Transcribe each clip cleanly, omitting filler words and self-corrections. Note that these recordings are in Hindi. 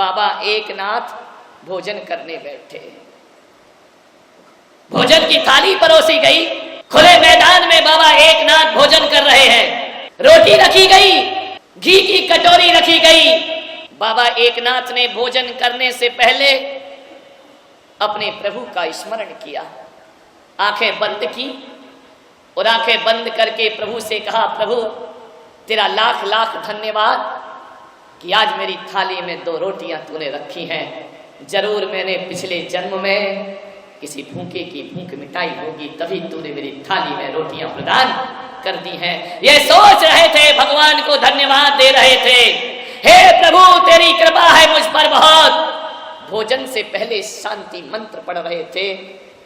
बाबा एकनाथ भोजन करने बैठे। भोजन की थाली परोसी गई, खुले मैदान में बाबा एकनाथ भोजन कर रहे हैं। रोटी रखी गई, घी की कटोरी रखी गई। बाबा एकनाथ ने भोजन करने से पहले अपने प्रभु का स्मरण किया, आंखें बंद की और आंखें बंद करके प्रभु से कहा, प्रभु तेरा लाख लाख धन्यवाद कि आज मेरी थाली में 2 रोटियां तूने रखी हैं। जरूर मैंने पिछले जन्म में किसी भूखे की भूख मिटाई होगी, तभी तूने मेरी थाली में रोटियां प्रदान कर दी हैं। ये सोच रहे थे, भगवान को धन्यवाद दे रहे थे, हे प्रभु तेरी कृपा है मुझ पर बहुत। भोजन से पहले शांति मंत्र पढ़ रहे थे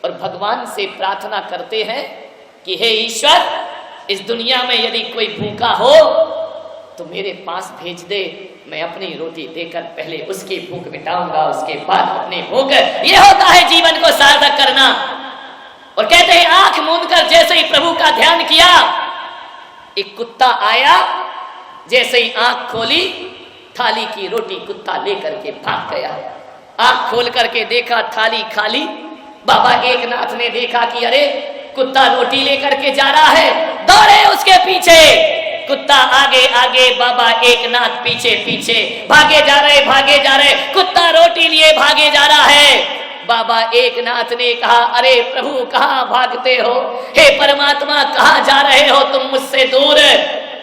और भगवान से प्रार्थना करते हैं कि हे ईश्वर, इस दुनिया में यदि कोई भूखा हो तो मेरे पास भेज दे, मैं अपनी रोटी देकर पहले उसकी भूख मिटाऊंगा, उसके बाद अपनी भूख। ये होता है जीवन को सार्थक करना। और कहते हैं आंख मूंद कर जैसे ही प्रभु का ध्यान किया, एक कुत्ता आया, जैसे ही आंख खोली, थाली की रोटी कुत्ता लेकर के भाग गया। आंख खोल करके देखा थाली खाली। बाबा एकनाथ ने देखा कि अरे कुत्ता रोटी लेकर के जा रहा है, दौड़े उसके पीछे। कुत्ता आगे आगे, बाबा एकनाथ पीछे पीछे, भागे जा रहे, कुत्ता रोटी लिए भागे जा रहा है। बाबा एकनाथ ने कहा, अरे प्रभु कहाँ भागते हो, हे परमात्मा कहाँ जा रहे हो तुम मुझसे दूर,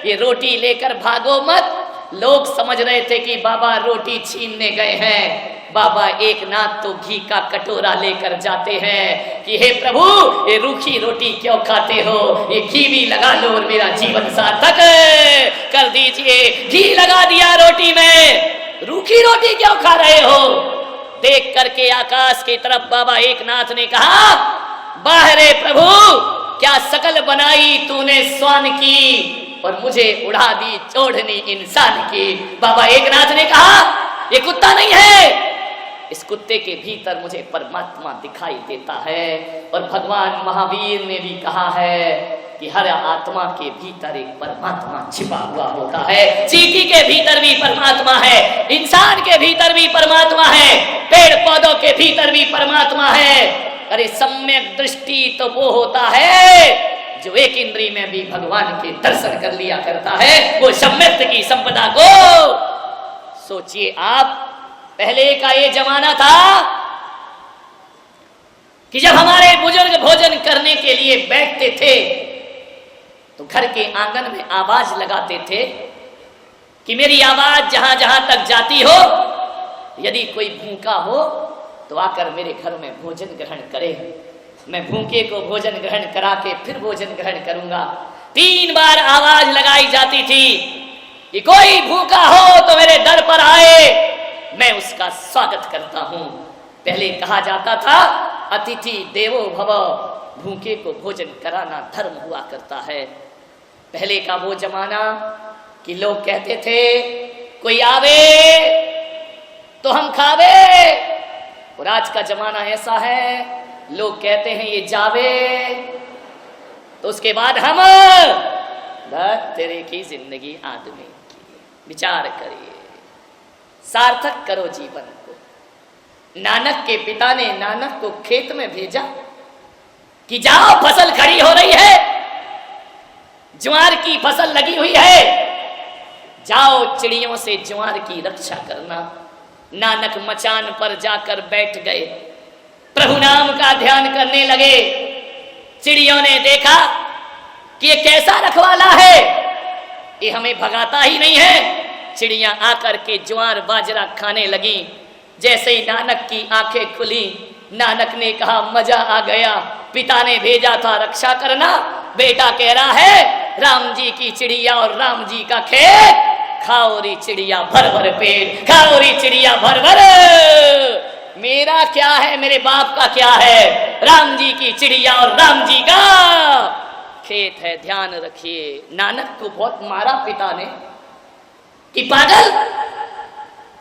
ये रोटी लेकर भागो मत। लोग समझ रहे थे कि बाबा रोटी छीनने गए हैं। बाबा एकनाथ तो घी का कटोरा लेकर जाते हैं कि हे प्रभु ये रूखी रोटी क्यों खाते हो, ये घी भी लगा लो और मेरा जीवन सार्थक कर दीजिए। घी लगा दिया रोटी में, रूखी रोटी क्यों खा रहे हो। देख करके आकाश की तरफ बाबा एकनाथ ने कहा, बाहरे प्रभु क्या शकल बनाई तूने स्वान की और मुझे उड़ा दी चोढ़नी इंसान की। बाबा एकनाथ ने कहा, ये कुत्ता नहीं है, इस कुत्ते के भीतर मुझे परमात्मा दिखाई देता है। और भगवान महावीर ने भी कहा है कि हर आत्मा के भीतर एक परमात्मा छिपा हुआ होता है। चींटी के भीतर भी परमात्मा है, इंसान के भीतर भी परमात्मा है, पेड़ पौधों के भीतर भी परमात्मा है। अरे सम्यक दृष्टि तो वो होता है जो एक इंद्री में भी भगवान के दर्शन कर लिया करता है, वो सम्यक की संपदा को। सोचिए आप, पहले का ये जमाना था कि जब हमारे बुजुर्ग भोजन करने के लिए बैठते थे तो घर के आंगन में आवाज लगाते थे कि मेरी आवाज जहां जहां तक जाती हो, यदि कोई भूखा हो तो आकर मेरे घर में भोजन ग्रहण करे। मैं भूखे को भोजन ग्रहण करा के फिर भोजन ग्रहण करूंगा। 3 बार आवाज लगाई जाती थी कि कोई भूखा हो तो मेरे दर पर आए, मैं उसका स्वागत करता हूं। पहले कहा जाता था अतिथि देवो भव, भूखे को भोजन कराना धर्म हुआ करता है। पहले का वो जमाना कि लोग कहते थे कोई आवे तो हम खावे, और आज का जमाना ऐसा है लोग कहते हैं ये जावे तो उसके बाद हम। तेरे की जिंदगी आदमी की, विचार करिए, सार्थक करो जीवन को। नानक के पिता ने नानक को खेत में भेजा कि जाओ फसल खड़ी हो रही है, ज्वार की फसल लगी हुई है, जाओ चिड़ियों से ज्वार की रक्षा करना। नानक मचान पर जाकर बैठ गए, प्रभु नाम का ध्यान करने लगे। चिड़ियों ने देखा कि ये कैसा रखवाला है, ये हमें भगाता ही नहीं है। चिड़ियां आकर के ज्वार बाजरा खाने लगी। जैसे ही नानक की आंखें खुली, नानक ने कहा मजा आ गया, पिता ने भेजा था रक्षा करना, बेटा कह रहा है राम जी की चिड़िया और राम जी का खेत, खाओ री चिड़िया भर भर पेट, खाओ री चिड़िया भर भर। मेरा क्या है, मेरे बाप का क्या है, राम जी की चिड़िया और राम जी का खेत है, ध्यान रखिए। नानक को बहुत मारा पिता ने कि पागल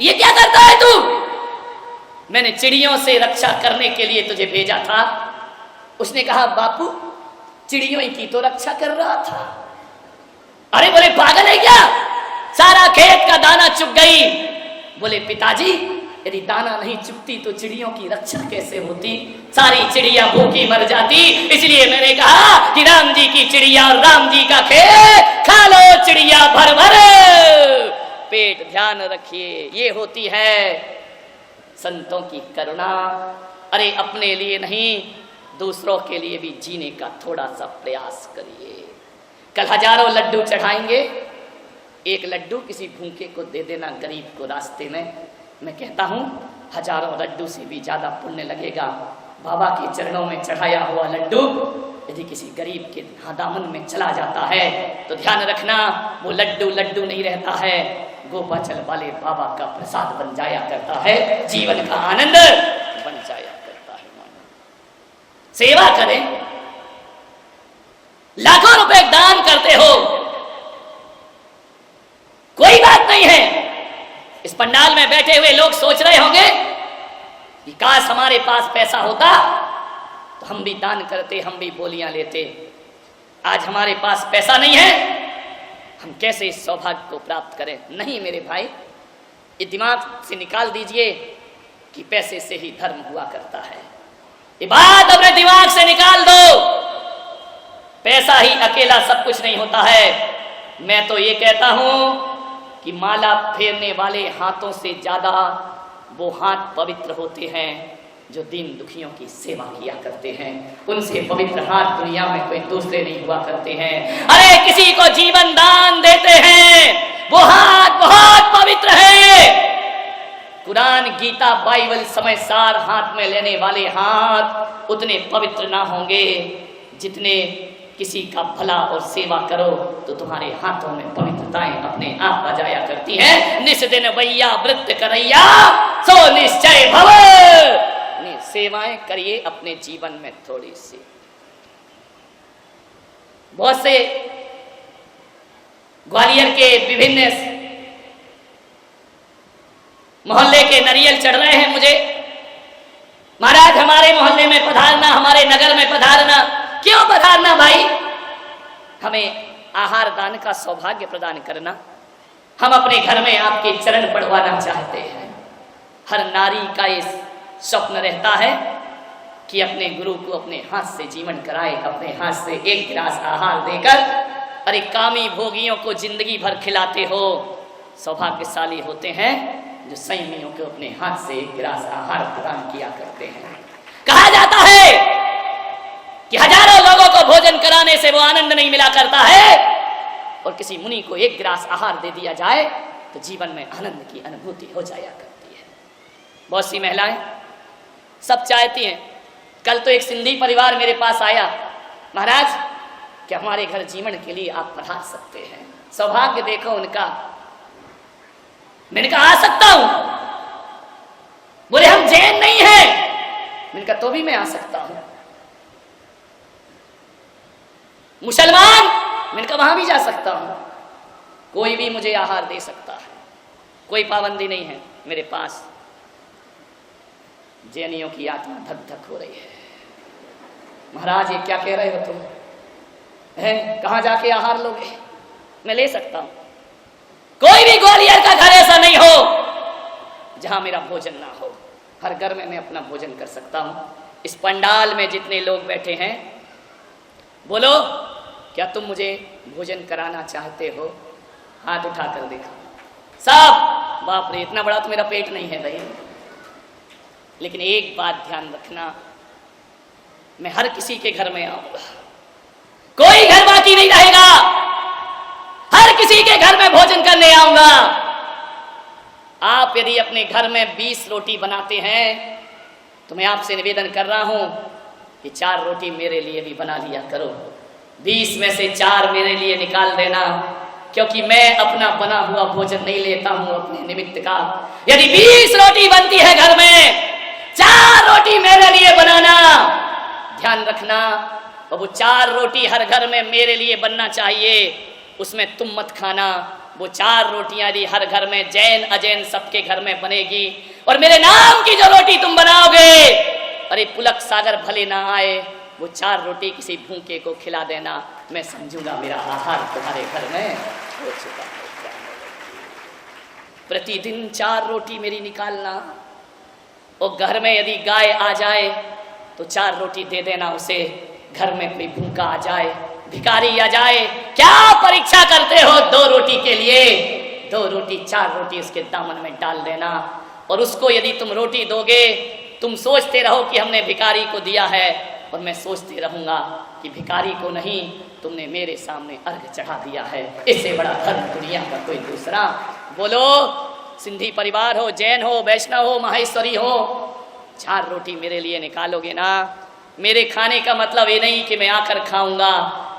ये क्या करता है तू, मैंने चिड़ियों से रक्षा करने के लिए तुझे भेजा था। उसने कहा बापू चिड़ियों की तो रक्षा कर रहा था। अरे बोले पागल है क्या, सारा खेत का दाना चुग गई। बोले पिताजी, यदि दाना नहीं चुगती तो चिड़ियों की रक्षा कैसे होती? सारी चिड़िया भूखी मर जाती। इसलिए मैंने कहा कि राम जी की चिड़िया और राम जी का खेत, खा लो चिड़िया भर भर पेट। ध्यान रखिए, ये होती है संतों की करुणा। अरे अपने लिए नहीं, दूसरों के लिए भी जीने का थोड़ा सा प्रयास करिए। कल हजारों लड्डू चढ़ाएंगे, एक लड्डू किसी भूखे को दे देना, गरीब को रास्ते में। मैं कहता हूँ हजारों लड्डू से भी ज्यादा पुण्य लगेगा। बाबा के चरणों में चढ़ाया हुआ लड्डू यदि किसी गरीब के दामन में चला जाता है तो ध्यान रखना, वो लड्डू लड्डू नहीं रहता है, गोपाचल वाले बाबा का प्रसाद बन जाया करता है, जीवन का आनंद बन जाया करता है। सेवा करें, लाखों रुपए दान करते हो, कोई बात नहीं है। इस पंडाल में बैठे हुए लोग सोच रहे होंगे कि काश हमारे पास पैसा होता तो हम भी दान करते, हम भी बोलियां लेते। आज हमारे पास पैसा नहीं है, हम कैसे इस सौभाग्य को प्राप्त करें? नहीं मेरे भाई, ये दिमाग से निकाल दीजिए कि पैसे से ही धर्म हुआ करता है। ये बात अपने दिमाग से निकाल दो, पैसा ही अकेला सब कुछ नहीं होता है। मैं तो ये कहता हूं कि माला फेरने वाले हाथों से ज्यादा वो हाथ पवित्र होते हैं जो दीन दुखियों की सेवा किया करते हैं। उनसे पवित्र हाथ दुनिया में कोई दूसरे नहीं हुआ करते हैं। अरे किसी को जीवन दान देते हैं, वो हाथ बहुत पवित्र है। कुरान, गीता, बाइबल समय सार हाथ में लेने वाले हाथ उतने पवित्र ना होंगे जितने किसी का भला और सेवा करो तो तुम्हारे हाथों में पवित्रताएं अपने आप आ जाया करती हैं। निस्दिन वैया वृत्त करैया सो निश्चय भव। सेवाएं करिए अपने जीवन में थोड़ी सी। बहुत से ग्वालियर के विभिन्न मोहल्ले के नरियल चढ़ रहे हैं मुझे, महाराज हमारे मोहल्ले में पधारना, हमारे नगर में पधारना। क्यों पधारना भाई? हमें आहार दान का सौभाग्य प्रदान करना। हम अपने घर में आपके चरण पढ़वाना चाहते हैं। हर नारी का इस स्वप्न रहता है कि अपने गुरु को अपने हाथ से जीवन कराए, अपने हाथ से एक गिलास आहार देकर। अरे कामी भोगियों को जिंदगी भर खिलाते हो, सौभाग्यशाली होते हैं जो संयमियों को अपने हाथ से एक गिलास आहार प्रदान किया करते हैं। कहा जाता है कि हजारों लोगों को भोजन कराने से वो आनंद नहीं मिला करता है, और किसी मुनि को एक गिलास आहार दे दिया जाए तो जीवन में आनंद की अनुभूति हो जाया करती है। बहुत सी महिलाएं सब चाहती हैं। कल तो एक सिंधी परिवार मेरे पास आया, महाराज क्या हमारे घर जीवन के लिए आप पधार सकते हैं? सौभाग्य देखो उनका। मैंने कहा आ सकता हूं। बोले हम जैन नहीं हैं। मैंने कहा तो भी मैं आ सकता हूं। मुसलमान? मैंने कहा वहां भी जा सकता हूं। कोई भी मुझे आहार दे सकता है, कोई पाबंदी नहीं है मेरे पास। जैनियों की आत्मा धक धक हो रही है। महाराज ये क्या कह रहे हो तुम? है कहां जाके आहार लोगे? मैं ले सकता हूं। कोई भी ग्वालियर का घर ऐसा नहीं हो जहां मेरा भोजन ना हो। हर घर में मैं अपना भोजन कर सकता हूं। इस पंडाल में जितने लोग बैठे हैं, बोलो क्या तुम मुझे भोजन कराना चाहते हो? हाथ उठाकर देखा सब। बाप रे, इतना बड़ा तो मेरा पेट नहीं है भाई। लेकिन एक बात ध्यान रखना, मैं हर किसी के घर में आऊंगा, कोई घर बाकी नहीं रहेगा। हर किसी के घर में भोजन करने आऊंगा। आप यदि अपने घर में 20 रोटी बनाते हैं तो मैं आपसे निवेदन कर रहा हूं कि 4 रोटी मेरे लिए भी बना लिया करो। 20 में से 4 मेरे लिए निकाल देना, क्योंकि मैं अपना बना हुआ भोजन नहीं लेता हूं अपने निमित्त का। यदि 20 रोटी बनती है घर में, 4 रोटी मेरे लिए बनाना। ध्यान रखना, और वो 4 रोटी हर घर में मेरे लिए बनना चाहिए, उसमें तुम मत खाना। वो 4 रोटियां यदि हर घर में जैन अजैन सबके घर में बनेगी, और मेरे नाम की जो रोटी तुम बनाओगे, अरे पुलक सागर भले ना आए, वो 4 रोटी किसी भूखे को खिला देना। मैं समझूंगा मेरा आहार तुम्हारे घर में हो चुका है। प्रतिदिन 4 रोटी मेरी निकालना, और घर में यदि गाय आ जाए तो 4 रोटी दे देना उसे। घर में कोई भूखा आ जाए, भिखारी आ जाए, क्या परीक्षा करते हो 2 रोटी के लिए? 2 रोटी 4 रोटी उसके दामन में डाल देना। और उसको यदि तुम रोटी दोगे, तुम सोचते रहो कि हमने भिखारी को दिया है, और मैं सोचते रहूंगा कि भिखारी को नहीं, तुमने मेरे सामने अर्घ चढ़ा दिया है। इससे बड़ा धर्म दुनिया का कोई दूसरा। बोलो, सिंधी परिवार हो, जैन हो, वैष्णव हो, माहेश्वरी हो, 4 रोटी मेरे लिए निकालोगे ना? मेरे खाने का मतलब ये नहीं कि मैं आकर खाऊंगा।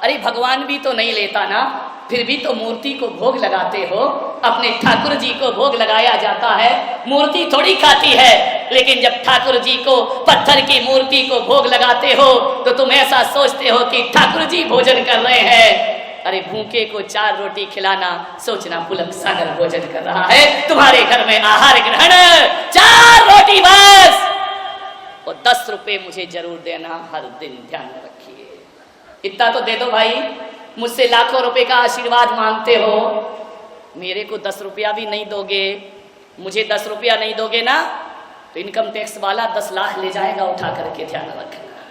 अरे भगवान भी तो नहीं लेता ना, फिर भी तो मूर्ति को भोग लगाते हो। अपने ठाकुर जी को भोग लगाया जाता है, मूर्ति थोड़ी खाती है। लेकिन जब ठाकुर जी को, पत्थर की मूर्ति को भोग लगाते हो, तो तुम ऐसा सोचते हो कि ठाकुर जी भोजन कर रहे हैं। अरे भूखे को 4 रोटी खिलाना, सोचना पुलक सागर भोजन कर रहा है। तुम्हारे घर में आहार ग्रहण 4 रोटी बस, और 10 रुपए मुझे जरूर देना हर दिन, ध्यान रखिए। इतना तो दे दो भाई, मुझसे लाखों रुपए का आशीर्वाद मांगते हो, मेरे को 10 रुपया भी नहीं दोगे, मुझे 10 रुपया नहीं दोगे ना, तो इनकम टैक्स वाला 10 लाख ले जाएगा उठा करके। ध्यान रखना,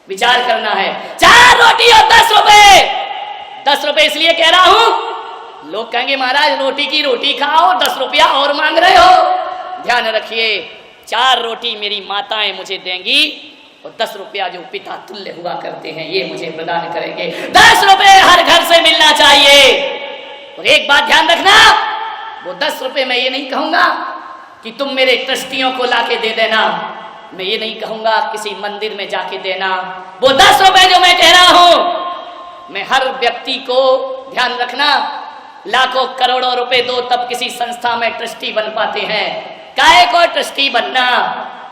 विचार करना है। 4 रोटी और 10 रुपए। 10 रुपए इसलिए कह रहा हूं, लोग कहेंगे महाराज रोटी की रोटी खाओ, 10 रुपया और मांग रहे हो। ध्यान रखिए, 4 रोटी मेरी माताएं मुझे देंगी, और 10 रुपया जो पिता तुल्य हुआ करते हैं ये मुझे प्रदान करेंगे। 10 रुपए हर घर से मिलना चाहिए। और एक बात ध्यान रखना, वो 10 रुपए मैं ये नहीं कहूंगा कि तुम मेरे ट्रस्टियों को लाके दे देना, मैं ये नहीं कहूंगा किसी मंदिर में जाके देना। वो 10 रुपए जो मैं कह रहा हूं, मैं हर व्यक्ति को, ध्यान रखना, लाखों करोड़ों रुपए दो तब किसी संस्था में ट्रस्टी बन पाते हैं। काहे को ट्रस्टी बनना,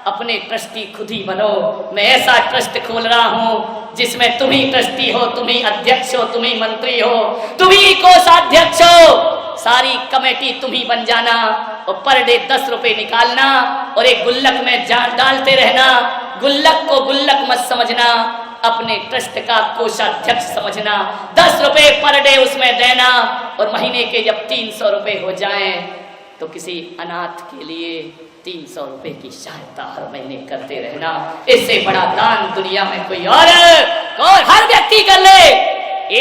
अपने ट्रस्टी खुद ही बनो। मैं ऐसा ट्रस्ट खोल रहा हूं जिसमें तुम ही ट्रस्टी हो, तुम ही अध्यक्ष हो, तुम ही मंत्री हो, तुम ही कोषाध्यक्ष हो, सारी कमेटी तुम ही बन जाना, और पर डे 10 रुपए निकालना, और एक गुल्लक में डालते रहना। गुल्लक को गुल्लक मत समझना, अपने ट्रस्ट का कोषाध्यक्ष समझना। 10 रुपए पर डे उसमें देना, और महीने के जब 300 रुपए हो जाएं, तो किसी अनाथ के लिए 300 रुपए की सहायता हर महीने करते रहना। इससे बड़ा दान दुनिया में कोई और हर व्यक्ति कर ले।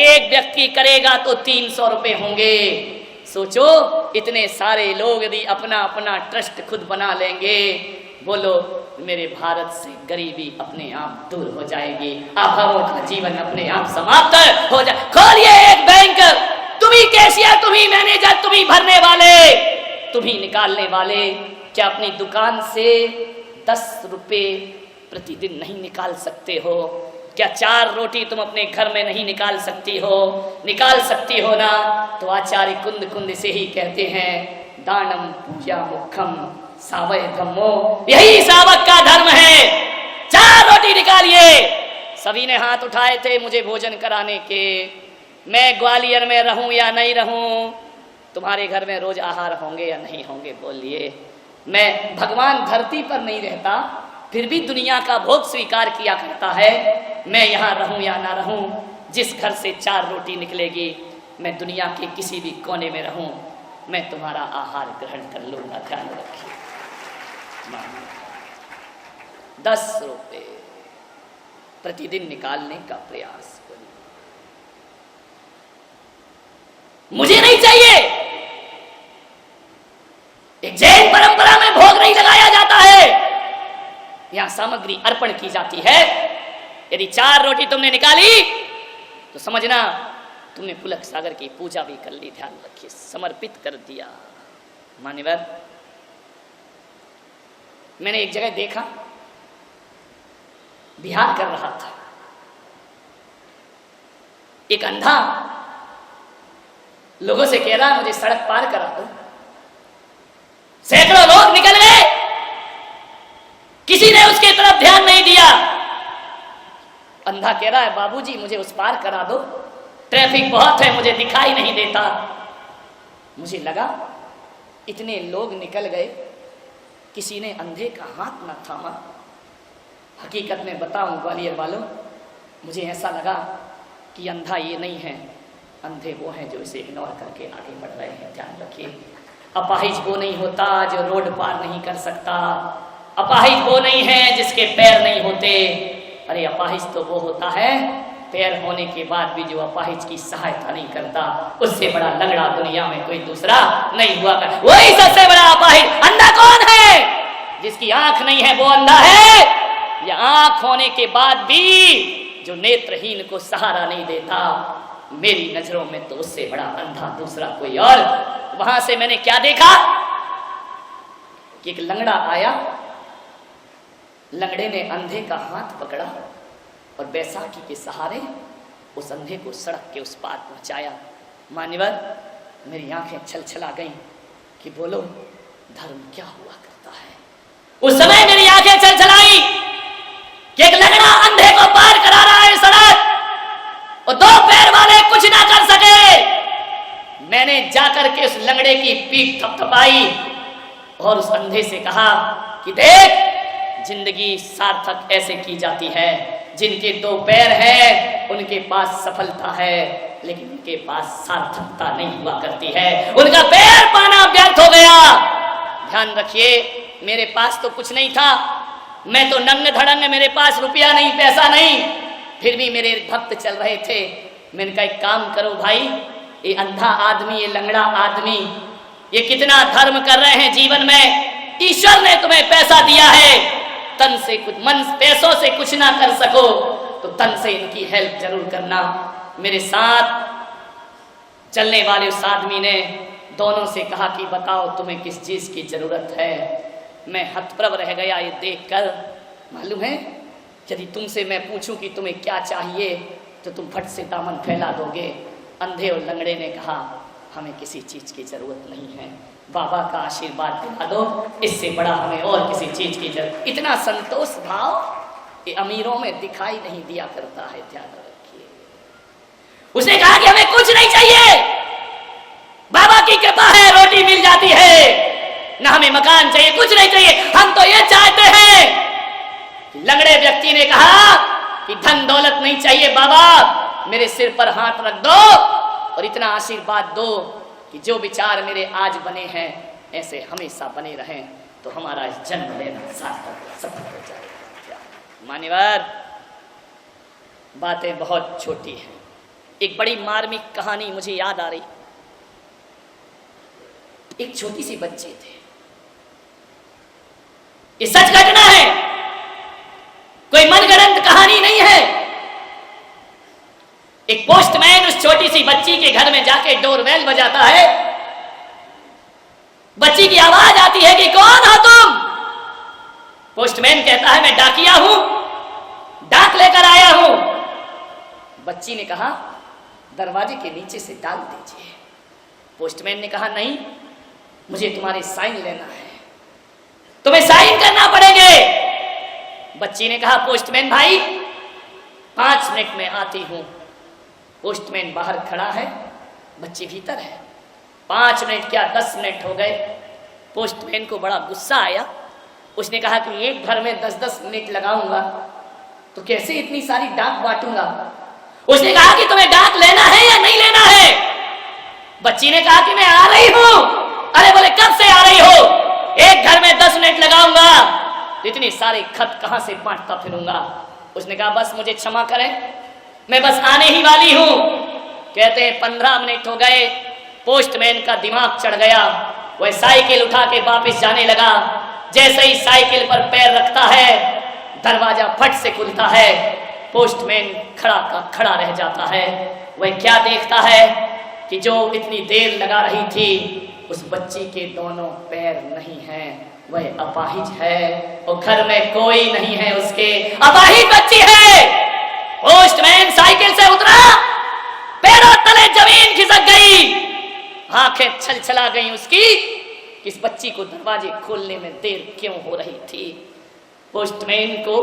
एक व्यक्ति करेगा तो 300 रुपए होंगे। सोचो, इतने सारे लोग यदि अपना अपना ट्रस्ट खुद बना लेंगे, बोलो मेरे भारत से गरीबी अपने आप दूर हो जाएगी, अभावों का जीवन अपने आप समाप्त हो जाए। खोलिए एक बैंक, तुम ही कैशियर, तुम ही मैनेजर, तुम ही भरने वाले, तुम ही निकालने वाले। क्या अपनी दुकान से 10 रुपए प्रतिदिन नहीं निकाल सकते हो? क्या 4 रोटी तुम अपने घर में नहीं निकाल सकती हो? निकाल सकती हो ना? तो आचार्य कुंद कुंद से ही कहते हैं, दानम पूजा मुखम सावय धम्मो, यही सावक का धर्म है। 4 रोटी निकालिए। सभी ने हाथ उठाए थे मुझे भोजन कराने के। मैं ग्वालियर में रहूं या नहीं रहूं, तुम्हारे घर में रोज आहार होंगे या नहीं होंगे, बोलिए। मैं भगवान धरती पर नहीं रहता, फिर भी दुनिया का भोग स्वीकार किया करता है। मैं यहाँ रहूं या ना रहूं, जिस घर से 4 रोटी निकलेगी, मैं दुनिया के किसी भी कोने में रहूं, मैं तुम्हारा आहार ग्रहण कर लूंगा। ध्यान रखिए, 10 रुपए प्रतिदिन निकालने का प्रयास करिए। मुझे नहीं चाहिए। एक जैन परंपरा में भोग नहीं लगाया जाता है, यहां सामग्री अर्पण की जाती है। यदि 4 रोटी तुमने निकाली तो समझना तुमने पुलक सागर की पूजा भी कर ली। ध्यान रखिए, समर्पित कर दिया। मान्यवर, मैंने एक जगह देखा, बिहार कर रहा था, एक अंधा लोगों से कह रहा मुझे सड़क पार करा दो। सैकड़ों लोग निकल गए, किसी ने उसके तरफ ध्यान नहीं दिया। अंधा कह रहा है बाबूजी मुझे उस पार करा दो, ट्रैफिक बहुत है, मुझे दिखाई नहीं देता। मुझे लगा इतने लोग निकल गए, किसी ने अंधे का हाथ न थामा। हकीकत में बताऊं ग्वालियर वालों, मुझे ऐसा लगा कि अंधा ये नहीं है, अंधे वो हैं जो इसे इग्नोर करके आगे बढ़ रहे हैं। ध्यान रखिए, अपाहिज वो नहीं होता जो रोड पार नहीं कर सकता, अपाहिज वो नहीं है जिसके पैर नहीं होते। अरे अपाहिज तो वो होता है पैर होने के बाद भी जो अपाहिज की सहायता नहीं करता। उससे बड़ा लंगड़ा दुनिया में कोई दूसरा नहीं हुआ कर। वही सबसे बड़ा अपाहिज। अंधा कौन है? जिसकी आंख नहीं है वो अंधा है, या आंख होने के बाद भी जो नेत्रहीन को सहारा नहीं देता। मेरी नजरों में तो उससे बड़ा अंधा दूसरा कोई और। वहां से मैंने क्या देखा कि एक लंगड़ा आया, लंगड़े ने अंधे का हाथ पकड़ा और बैसाखी के सहारे उस अंधे को सड़क के उस पार पहुंचाया। मान्यवर, मेरी आंखें छलछला गईं कि बोलो धर्म क्या हुआ करता है। उस समय मेरी आंखें छलछलाई कि एक लंगड़ा अंधे को पार करा रहा है सड़क, और दो पैर वाले कुछ ना कर सके। मैंने जाकर के उस लंगड़े की पीठ थपथपाई और उस अंधे से कहा कि देख, जिंदगी सार्थक ऐसे की जाती है, जिनके दो पैर हैं उनके पास सफलता है, लेकिन उनके पास सार्थकता नहीं हुआ करती है। उनका पैर पाना व्यर्थ हो गया। ध्यान रखिए, मेरे पास तो कुछ नहीं था, मैं तो नंग धड़ंग, मेरे पास रुपया नहीं, पैसा नहीं, फिर भी मेरे भक्त चल रहे थे। मैंने कहा एक काम करो भाई, ये अंधा आदमी, ये लंगड़ा आदमी, ये कितना धर्म कर रहे हैं जीवन में। ईश्वर ने तुम्हें पैसा दिया है, तन से कुछ, मन पैसों से कुछ ना कर सको तो तन से इनकी हेल्प जरूर करना। मेरे साथ चलने वाले उस आदमी ने दोनों से कहा कि बताओ तुम्हें किस चीज की जरूरत है। मैं हतप्रभ रह गया ये देखकर। मालूम है, यदि तुमसे मैं पूछूं कि तुम्हें क्या चाहिए तो तुम फट से दामन फैला दोगे। अंधे और लंगड़े ने कहा हमें किसी चीज की जरूरत नहीं है, बाबा का आशीर्वाद दिला दो, इससे बड़ा हमें और किसी चीज की जरूरत। इतना संतोष भाव ये अमीरों में दिखाई नहीं दिया करता है, ध्यान रखिए। उसने कहा कि हमें कुछ नहीं चाहिए, बाबा की कृपा है, रोटी मिल जाती है, ना हमें मकान चाहिए, कुछ नहीं चाहिए, हम तो ये चाहते हैं। लंगड़े व्यक्ति ने कहा कि धन दौलत नहीं चाहिए बाबा, मेरे सिर पर हाथ रख दो और इतना आशीर्वाद दो कि जो विचार मेरे आज बने हैं ऐसे हमेशा बने रहें, तो हमारा इस जन्म लेना सार्थक सफल हो जाएगा। मान्यवर, बातें बहुत छोटी हैं। एक बड़ी मार्मिक कहानी मुझे याद आ रही। एक छोटी सी बच्ची थे, ये सच घटना है, कोई मनगढ़ंत कहानी नहीं है। एक पोस्टमैन उस छोटी सी बच्ची के घर में जाके डोरबेल बजाता है। बच्ची की आवाज आती है कि कौन हो तुम? पोस्टमैन कहता है मैं डाकिया हूं, डाक लेकर आया हूं। बच्ची ने कहा दरवाजे के नीचे से डाल दीजिए। पोस्टमैन ने कहा नहीं, मुझे तुम्हारे साइन लेना है, तुम्हें साइन करना पड़ेंगे। बच्ची ने कहा पोस्टमैन भाई 5 मिनट में आती हूं। पोस्टमैन बाहर खड़ा है, बच्ची भीतर है। 5 मिनट क्या 10 मिनट हो गए। पोस्टमैन को बड़ा गुस्सा आया। उसने कहा कि एक घर में 10-10 मिनट लगाऊंगा तो कैसे इतनी सारी डाक बांटूंगा। उसने कहा कि तुम्हें डाक लेना है या नहीं लेना है। बच्ची ने कहा कि मैं आ रही हूं। अरे बोले कब से आ रही हो? एक घर में 10 मिनट लगाऊंगा तो इतने सारे खत कहां से बांटता फिरूंगा। उसने कहा बस मुझे क्षमा करें, मैं बस आने ही वाली हूं। कहते हैं 15 मिनट हो गए। पोस्टमैन का दिमाग चढ़ गया, वह साइकिल उठा के वापस जाने लगा। जैसे ही साइकिल पर पैर रखता है, दरवाजा फट से खुलता है। पोस्टमैन खड़ा रह जाता है। वह क्या देखता है कि जो इतनी देर लगा रही थी उस बच्ची के दोनों पैर नहीं हैं, वह अपाहिज है और घर में कोई नहीं है उसके। अपाहिज बच्ची है। पोस्टमैन साइकिल से उतरा, पैरों तले जमीन खिसक गई, आंखें छलछला गई उसकी। इस बच्ची को दरवाजे खोलने में देर क्यों हो रही थी। पोस्टमैन को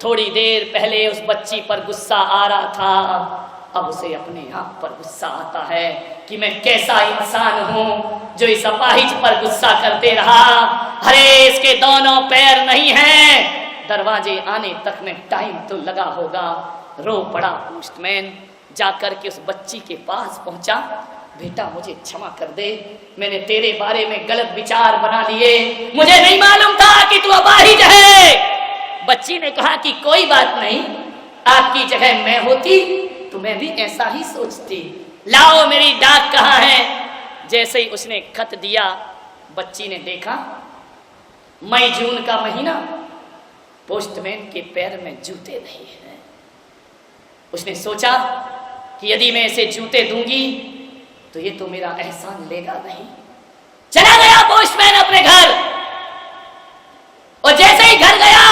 थोड़ी देर पहले उस बच्ची पर गुस्सा आ रहा था, अब उसे अपने आप पर गुस्सा आता है कि मैं कैसा इंसान हूं जो इस अपाहिज पर गुस्सा करते रहा। अरे इसके दोनों पैर नहीं हैं, दरवाजे आने तक में टाइम तो लगा होगा। रो पड़ा पोस्टमैन। जाकर के उस बच्ची के पास पहुंचा, बेटा मुझे क्षमा कर दे, मैंने तेरे बारे में गलत विचार बना लिए, मुझे नहीं मालूम था कि तू अपाहिज है। बच्ची ने कहा कि कोई बात नहीं, आपकी जगह मैं होती तो मैं भी ऐसा ही सोचती। लाओ मेरी डाक कहाँ है। जैसे ही उसने खत दिया, बच्ची ने देखा मई जून का महीना, पोस्टमैन के पैर में जूते नहीं हैं। उसने सोचा कि यदि मैं इसे जूते दूंगी तो ये तो मेरा एहसान लेगा नहीं। चला गया पोस्टमैन अपने घर, और जैसे ही घर गया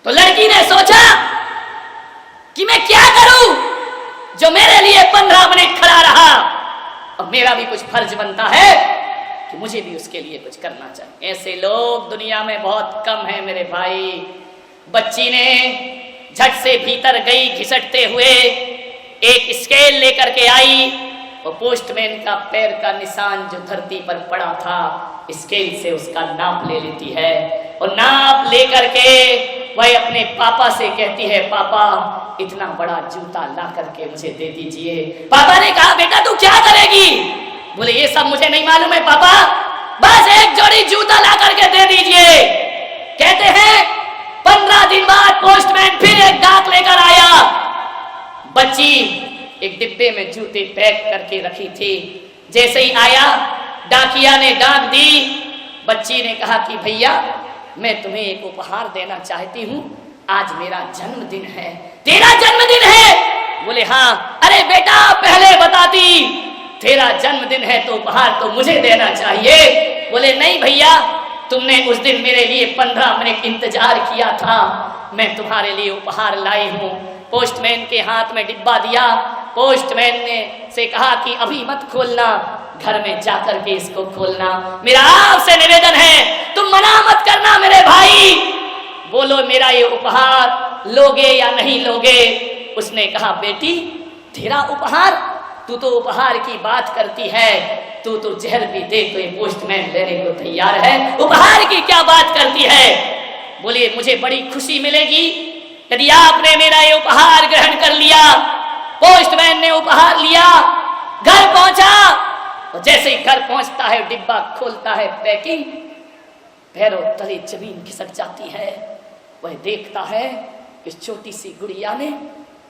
तो लड़की ने सोचा कि मैं क्या करूं, जो मेरे लिए 15 मिनट खड़ा रहा, और मेरा भी कुछ फर्ज बनता है कि मुझे भी उसके लिए कुछ करना चाहिए। ऐसे लोग दुनिया में बहुत कम हैं मेरे भाई। बच्ची ने झट से भीतर गई, घिसटते हुए एक स्केल लेकर के आई, और पोस्टमैन का पैर का निशान जो धरती पर पड़ा था, स्केल से उसका नाप ले लेती है, और नाप लेकर के वह अपने पापा से कहती है, पापा इतना बड़ा जूता ला करके मुझे दे दीजिए। पापा ने कहा, बेटा तू क्या करेगी? बोले ये सब मुझे नहीं मालूम है पापा, बस एक जोड़ी जूता ला करके दे दीजिए। कहते हैं 15 दिन बाद पोस्टमैन फिर एक डाक लेकर आया। बच्ची एक डिब्बे में जूते पैक करके रखी थी। जैसे ही आया, डाकिया ने डाक दी। बच्ची ने कहा कि भैया मैं तुम्हें एक उपहार देना चाहती हूँ, आज मेरा जन्मदिन है। तेरा जन्मदिन है? बोले हाँ। अरे बेटा पहले बताती, तेरा जन्मदिन है तो उपहार तो मुझे देना चाहिए। बोले नहीं भैया, तुमने उस दिन मेरे लिए 15 मिनट इंतजार किया था, मैं तुम्हारे लिए उपहार लाई हूँ। पोस्टमैन के हाथ में डिब्बा दिया। पोस्टमैन ने से कहा कि अभी मत खोलना, घर में जाकर के इसको खोलना। मेरा आपसे निवेदन है, तुम मना मत करना मेरे भाई। बोलो मेरा ये उपहार लोगे या नहीं लोगे? उसने कहा बेटी तेरा उपहार, तू तो उपहार की बात करती है, तू तो जहर भी दे तो ये पोस्टमैन लेने को तैयार है, उपहार की क्या बात करती है? बोलिए मुझे बड़ी खुशी मिलेगी यदि आपने मेरा ये उपहार ग्रहण कर लिया। पोस्टमैन ने उपहार लिया, घर पहुंचा, और जैसे ही घर पहुंचता है डिब्बा खोलता है, पैकिंग, पैरों तले जमीन खिसक जाती है। वह देखता है इस छोटी सी गुड़िया ने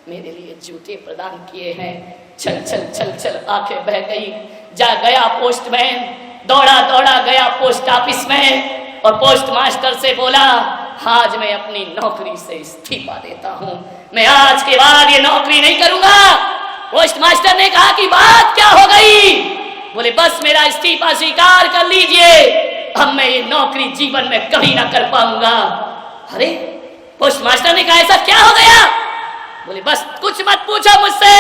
मेरे लिए जूते प्रदान किए हैं। चल चल चल चल आंखें बह गई। जा गया पोस्टमैन, दौड़ा दौड़ा गया पोस्ट ऑफिस में, और पोस्ट मास्टर से बोला आज मैं अपनी नौकरी से इस्तीफा देता हूँ, मैं आज के बाद ये नौकरी नहीं करूंगा। पोस्ट मास्टर ने कहा कि बात क्या हो गई? बोले बस मेरा इस्तीफा स्वीकार कर लीजिए, अब मैं ये नौकरी जीवन में कभी ना कर पाऊंगा। अरे पोस्ट मास्टर ने कहा ऐसा क्या हो गया? बोले बस कुछ मत पूछो मुझसे,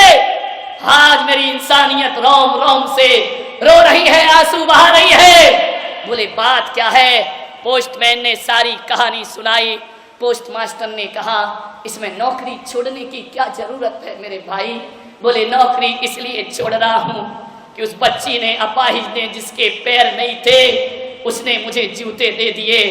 आज मेरी इंसानियत रोम रोम से रो रही है, आंसू बहा रही है। बोले बात क्या है? पोस्टमैन ने सारी कहानी सुनाई। पोस्ट मास्टर ने कहा इसमें नौकरी छोड़ने की क्या जरूरत है मेरे भाई? बोले नौकरी इसलिए छोड़ रहा हूँ कि उस बच्ची ने, अपाहिज ने, जिसके पैर नहीं थे, उसने मुझे जूते दे दिए।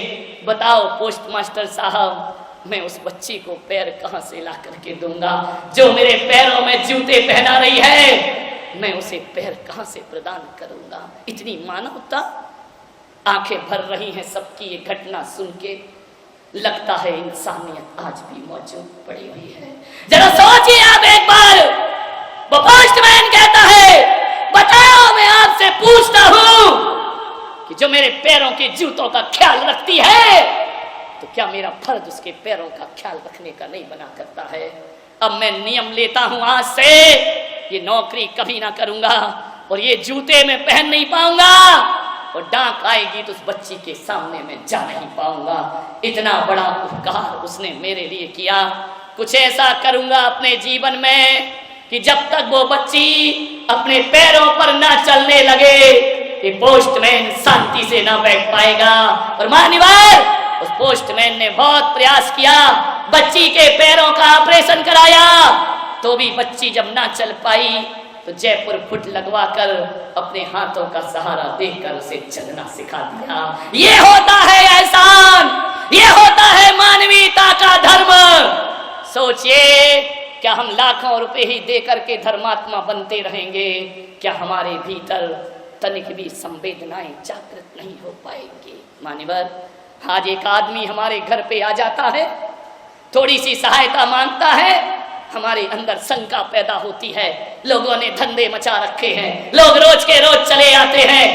बताओ पोस्ट मास्टर साहब, मैं उस बच्ची को पैर कहाँ से ला करके दूंगा? जो मेरे पैरों में जूते पहना रही है, मैं उसे पैर कहाँ से प्रदान करूंगा? इतनी मानवता। आंखें भर रही हैं सबकी ये घटना सुन के। लगता है इंसानियत आज भी मौजूद पड़ी हुई है। जरा सोचिए आप एक बार। वो पोस्टमैन कहता है बताओ मैं आपसे पूछता हूं कि जो मेरे पैरों के जूतों का ख्याल रखती है, तो क्या मेरा फर्ज उसके पैरों का ख्याल रखने का नहीं बना करता है? अब मैं नियम लेता हूं, आज से ये नौकरी कभी ना करूंगा, और ये जूते मैं पहन नहीं पाऊंगा, और डांट आएगी तो उस बच्ची के सामने मैं जा नहीं पाऊंगा। इतना बड़ा उपकार उसने मेरे लिए किया। कुछ ऐसा करूंगा अपने जीवन में कि जब तक वो बच्ची अपने पैरों पर ना चलने लगे, ये पोस्टमैन शांति से ना बैठ पाएगा। और मान्यवर, उस पोस्टमैन ने बहुत प्रयास किया, बच्ची के पैरों का ऑपरेशन कराया, तो भी बच्ची जब ना चल पाई तो जयपुर फुट लगवाकर अपने हाथों का सहारा देकर उसे चलना सिखा दिया। ये होता है एहसान, ये होता है मानवीयता का धर्म। सोचिए क्या हम लाखों रुपए ही दे करके धर्मात्मा बनते रहेंगे? क्या हमारे भीतर तनिक भी संवेदनाएं जागृत नहीं हो पाएंगी? मान्यवर, आज एक आदमी हमारे घर पे आ जाता है, थोड़ी सी सहायता मांगता है, हमारे अंदर शंका पैदा होती है। लोगों ने धंधे मचा रखे हैं, लोग रोज के रोज चले आते हैं,